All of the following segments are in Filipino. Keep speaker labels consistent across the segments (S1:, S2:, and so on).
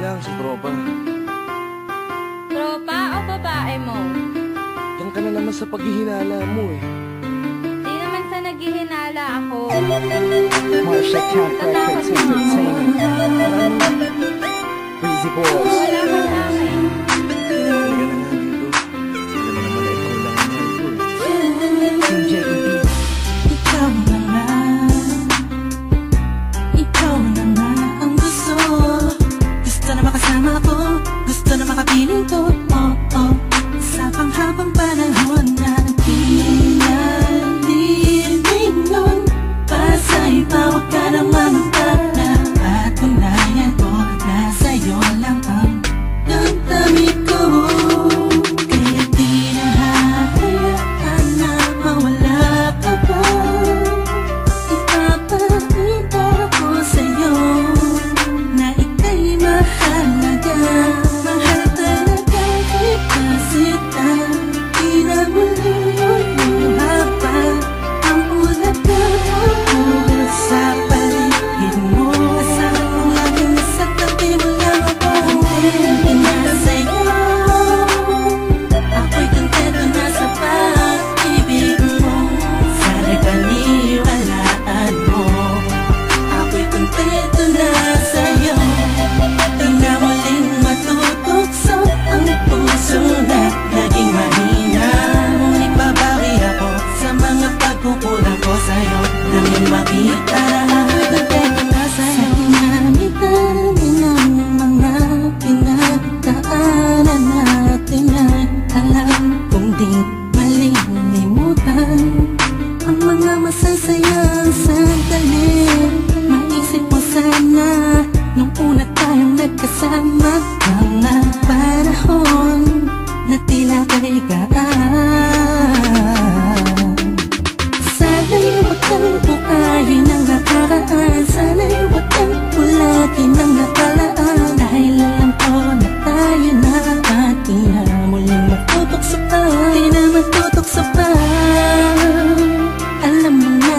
S1: lang, sa tropa.
S2: Tropa o babae mo?
S1: Diyan ka na naman sa paghihinala mo eh.
S2: Di naman sa naghihinala ako.
S3: Marsha Cat Records Entertainment. Breezy Boys.
S2: Wala ka sa akin.
S1: Halika na nga dito. Alam mo naman na ikaw lang ang mahal ko eh.
S3: Team JED. Ikaw na nga. Ikaw na nga ang gusto. Gusto na makasama ko. Gusto na makapiling ko. Oh, oh. Sa panghabang panahon na pinaliling nun. Pasa'y bawag ka naman ang para. At unayan ko na sa'yo lang ang damdamin ko. Kaya di na hahayaan na mawala ka pa. Ipapakita ko sa'yo na ika'y mahalaga. Mahal talaga kita sita. Di na muli haba ang ulaga sa paligid mo. Asahan kong laging nasa tabi mo lang ako. Hindi na sa'yo. Ako'y kontento na sa pag-ibig mo. Sana'y paniwalaan mo. Ako'y kontento na sa'yo. Di na muling matutukso ang puso na naging mahina. Ngunit babawi ako sa mga pagkukulang ko sa'yo. Nang yung makita na ako'y kontento na sa'yo. Sa dinami-dami ng mga pinagdaanan natin ay alam kong di malilimutan ang mga masasayang sandali. Maisip mo sana nung una tayong nagkasama. Mga panahon na tila kay gaan. Sana'y huwag kang buhayin ang nakaraan. Sana'y huwag kang ulagin ang nakalaan. Dahil alam ko na tayo na at di na muling matutokso pa. Di na matutokso pa. Alam mo na,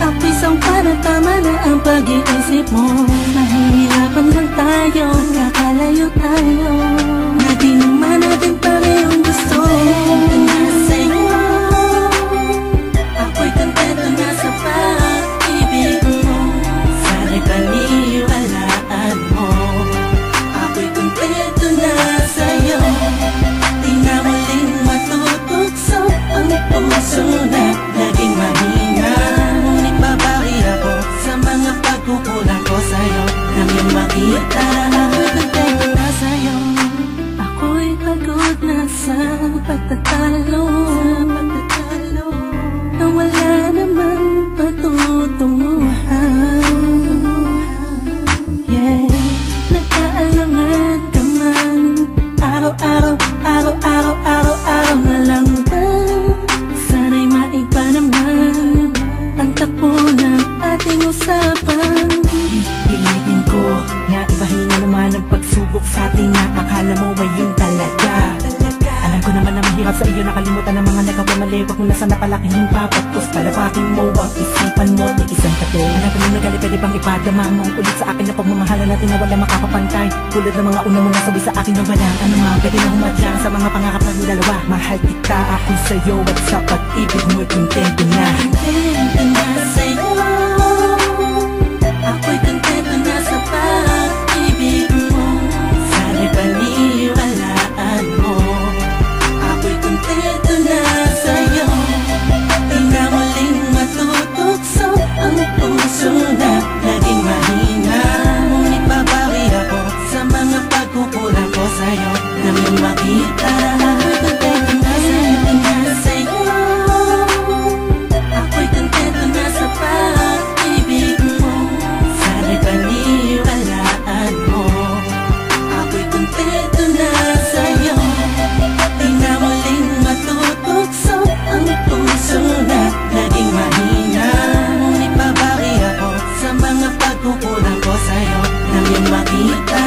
S3: ako'y sangpa na tama na ang pag-iisip mo. Mahihirapan lang tayo, kakalayo tayo. Na di naman natin parehong gusto. Na sa'yo, ako'y kontento na sa pag-ibig mo. Sana'y paniwalaan mo. Ako'y kontento na sa'yo. Di na muling matutokso ang puso na naging mahina. Ngunit babawi ako sa mga pagkukulang ko sa'yo. Nang yung makita ako'y kontento na sa'yo. Ako'y pagod na sa pagtatalo. Na wala namang patutunguhan. Yeah, nagkaalangan ka man. Araw-araw, araw-araw, araw-araw na lang ba? Sana'y maiba naman ang takbo ng ating usapan. Pilitin ko na ibahin na naman ang pagsubok sa ating akala mo ay yun talaga. Alam ko naman na mahirap sa iyo nakalimutan ang mga nagawamali. Huwag mo na sana palakihin pa. Pagkos palabakin mo ang isipan mo. Di isang kate. Alam ko nung nagali pwede bang ipadama mo ulit sa akin na pagmamahala natin na wala makakapantay. Tulad ng mga una mo nasabi sa akin na walang ano nga. Pwede na humadlang sa mga pangarap natin dalawa. Mahal kita ako sa'yo at sa pag-ibig mo kontento na. Kontento na sa'yo. Ako'y kontento na sa pag-ibig mo. Sana'y paniwalaan mo. Ako'y kontento na sa'yo. Di na muling matutokso ang puso na naging mahina. Ngunit babawi ako sa mga pagkukulang ko sa'yo. Nang yung makita ako'y kontento na sa'yo. Ako'y kontento na sa pag-ibig mo. Sana'y paniwalaan mo. Ako'y kontento na sa'yo. Di na muling matutokso ang puso na naging mahina. Ngunit babawi ako sa mga pagkukulang ko sa'yo. Nang yung makita